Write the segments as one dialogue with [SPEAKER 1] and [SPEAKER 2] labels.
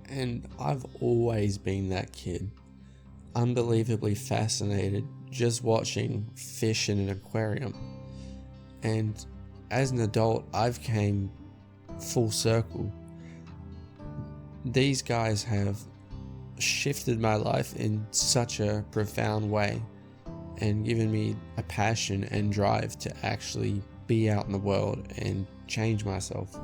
[SPEAKER 1] And I've always been that kid, unbelievably fascinated just watching fish in an aquarium. And as an adult, I've came full circle. These guys have shifted my life in such a profound way and given me a passion and drive to actually be out in the world and change myself.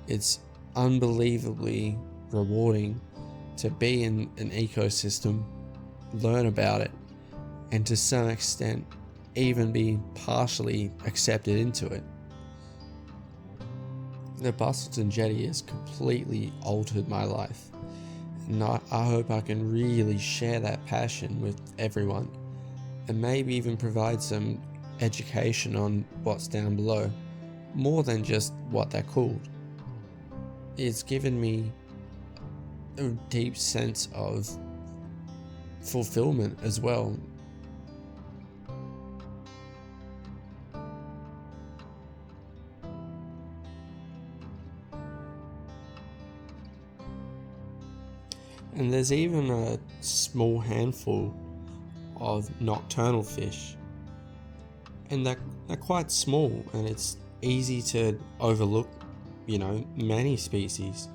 [SPEAKER 1] It's unbelievably rewarding to be in an ecosystem, learn about it, and to some extent even be partially accepted into it. The Busselton Jetty has completely altered my life, and I hope I can really share that passion with everyone, and maybe even provide some education on what's down below, more than just what they're called. It's given me a deep sense of fulfillment as well. And there's even a small handful of nocturnal fish, and they're quite small, and it's easy to overlook, many species.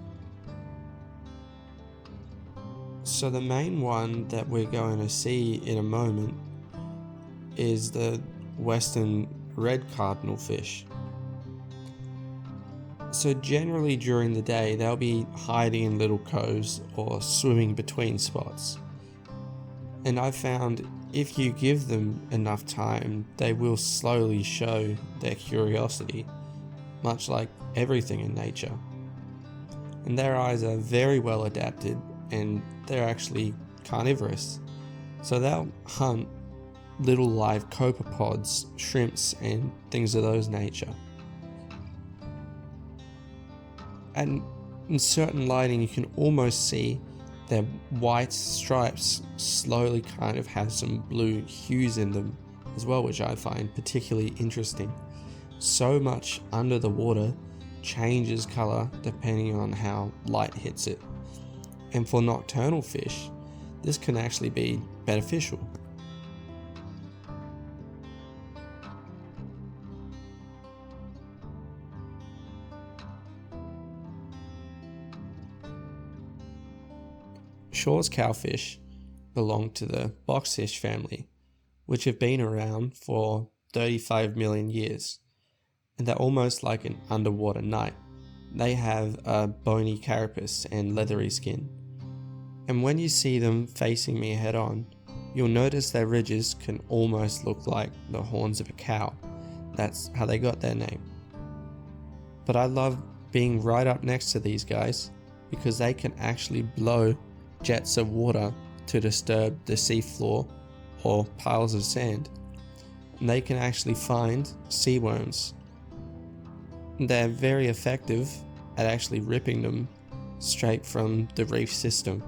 [SPEAKER 1] So the main one that we're going to see in a moment is the western red cardinal fish. So generally during the day, they'll be hiding in little coves or swimming between spots. And I've found if you give them enough time, they will slowly show their curiosity, much like everything in nature. And their eyes are very well adapted, and they're actually carnivorous. So they'll hunt little live copepods, shrimps, and things of those nature. And in certain lighting, you can almost see their white stripes slowly kind of have some blue hues in them as well, which I find particularly interesting. So much under the water changes color depending on how light hits it. And for nocturnal fish, this can actually be beneficial. Shaw's cowfish belong to the boxfish family, which have been around for 35 million years, and they're almost like an underwater knight. They have a bony carapace and leathery skin, and when you see them facing me head on, you'll notice their ridges can almost look like the horns of a cow. That's how they got their name. But I love being right up next to these guys because they can actually blow jets of water to disturb the seafloor or piles of sand. And they can actually find sea worms. They're very effective at actually ripping them straight from the reef system.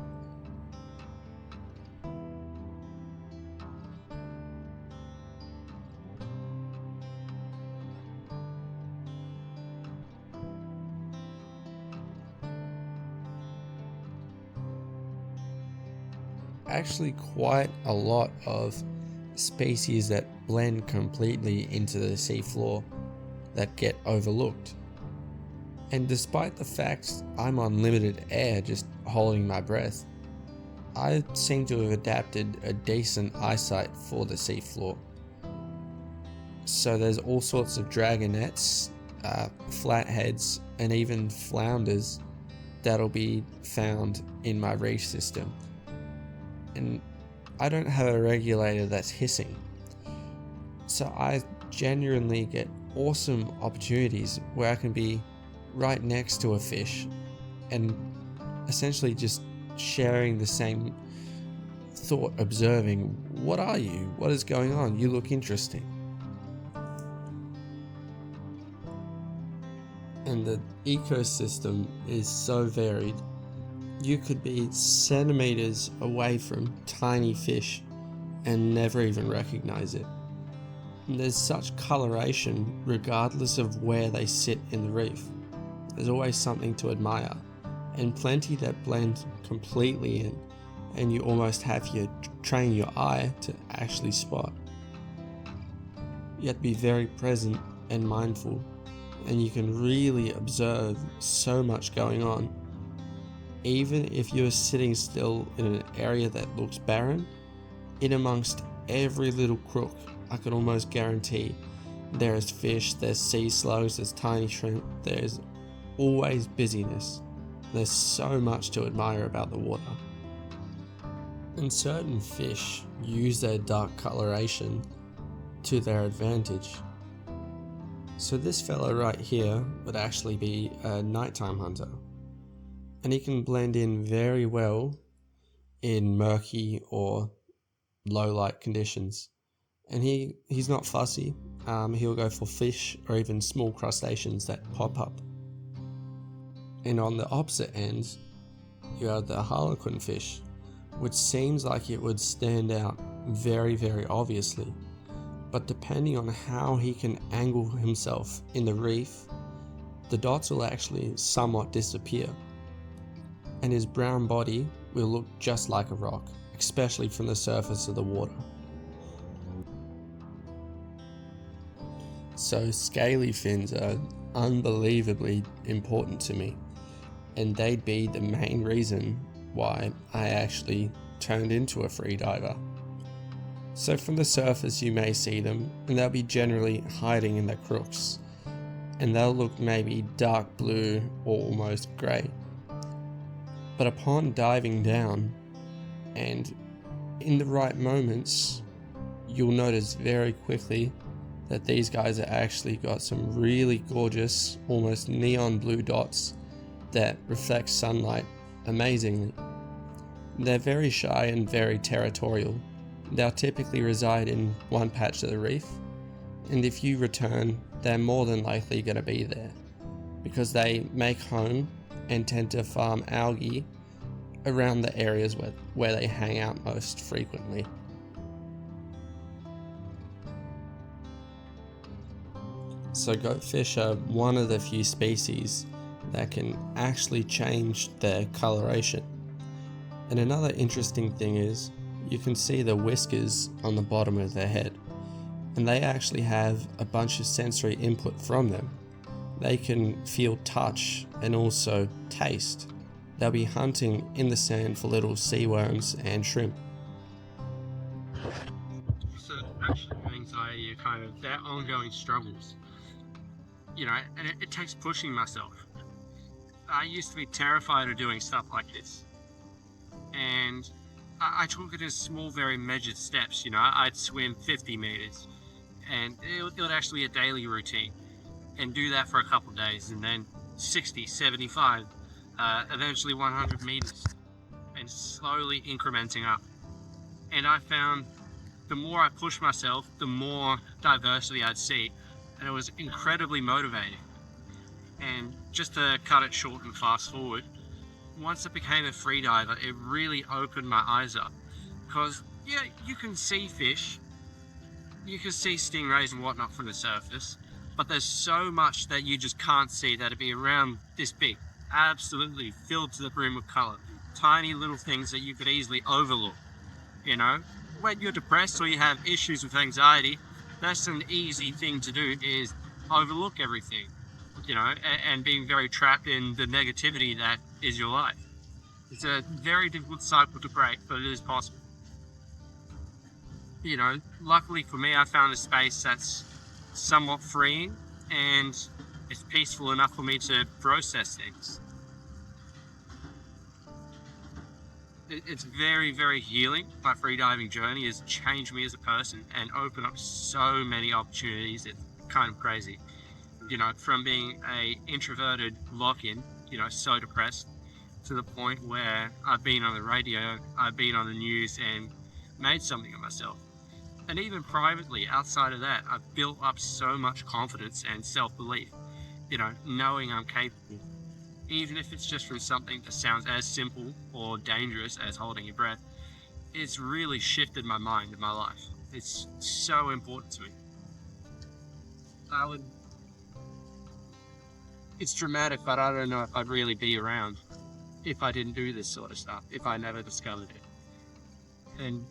[SPEAKER 1] Actually quite a lot of species that blend completely into the seafloor that get overlooked. And despite the fact I'm on limited air just holding my breath, I seem to have adapted a decent eyesight for the seafloor. So there's all sorts of dragonettes, flatheads, and even flounders that'll be found in my reef system. And I don't have a regulator that's hissing, so I genuinely get awesome opportunities where I can be right next to a fish and essentially just sharing the same thought, observing, what are you? What is going on? You look interesting. And the ecosystem is so varied. You could be centimeters away from tiny fish and never even recognize it. And there's such coloration regardless of where they sit in the reef. There's always something to admire, and plenty that blend completely in, and you almost have to train your eye to actually spot. Yet be very present and mindful, and you can really observe so much going on. Even if you're sitting still in an area that looks barren, in amongst every little crook, I can almost guarantee there's fish, there's sea slugs, there's tiny shrimp, there's always busyness. There's so much to admire about the water. And certain fish use their dark coloration to their advantage. So this fellow right here would actually be a nighttime hunter, and he can blend in very well in murky or low light conditions. And he's not fussy. He'll go for fish or even small crustaceans that pop up. And on the opposite end, you have the harlequin fish, which seems like it would stand out very, very obviously. But depending on how he can angle himself in the reef, the dots will actually somewhat disappear. And his brown body will look just like a rock, especially from the surface of the water. So scaly fins are unbelievably important to me, and they'd be the main reason why I actually turned into a free diver. So from the surface you may see them, and they'll be generally hiding in the crooks, and they'll look maybe dark blue or almost grey. But upon diving down, and in the right moments, you'll notice very quickly that these guys have actually got some really gorgeous, almost neon blue dots that reflect sunlight amazingly. They're very shy and very territorial. They'll typically reside in one patch of the reef, and if you return, they're more than likely going to be there, because they make home and tend to farm algae around the areas where they hang out most frequently. So goatfish are one of the few species that can actually change their coloration. And another interesting thing is, you can see the whiskers on the bottom of their head, and they actually have a bunch of sensory input from them. They can feel touch and also taste. They'll be hunting in the sand for little sea worms and shrimp. So actually anxiety are kind of their ongoing struggles. And it takes pushing myself. I used to be terrified of doing stuff like this, and I took it as small, very measured steps. I'd swim 50 meters, and it would actually be a daily routine, and do that for a couple of days, and then 60, 75, eventually 100 meters, and slowly incrementing up. And I found the more I pushed myself, the more diversity I'd see, and it was incredibly motivating. And just to cut it short and fast forward, once I became a freediver, it really opened my eyes up. Because, yeah, you can see fish, you can see stingrays and whatnot from the surface, but there's so much that you just can't see that'd be around this big, absolutely filled to the brim with color. Tiny little things that you could easily overlook. When you're depressed or you have issues with anxiety, that's an easy thing to do, is overlook everything, and being very trapped in the negativity that is your life. It's a very difficult cycle to break, but it is possible. Luckily for me, I found a space that's somewhat freeing, and it's peaceful enough for me to process things. It's very, very healing. My freediving journey has changed me as a person and opened up so many opportunities. It's kind of crazy. From being a introverted lock-in, so depressed, to the point where I've been on the radio, I've been on the news and made something of myself. And even privately, outside of that, I've built up so much confidence and self-belief, knowing I'm capable. Even if it's just from something that sounds as simple or dangerous as holding your breath, it's really shifted my mind and my life. It's so important to me. It's dramatic, but I don't know if I'd really be around. if I didn't do this sort of stuff, if I never discovered it. And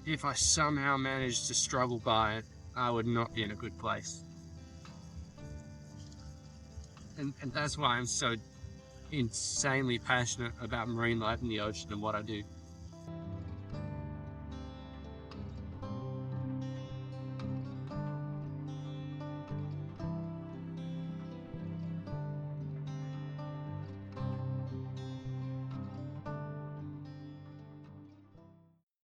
[SPEAKER 1] if I somehow managed to struggle by it, I would not be in a good place. And that's why I'm so insanely passionate about marine life in the ocean and what I do.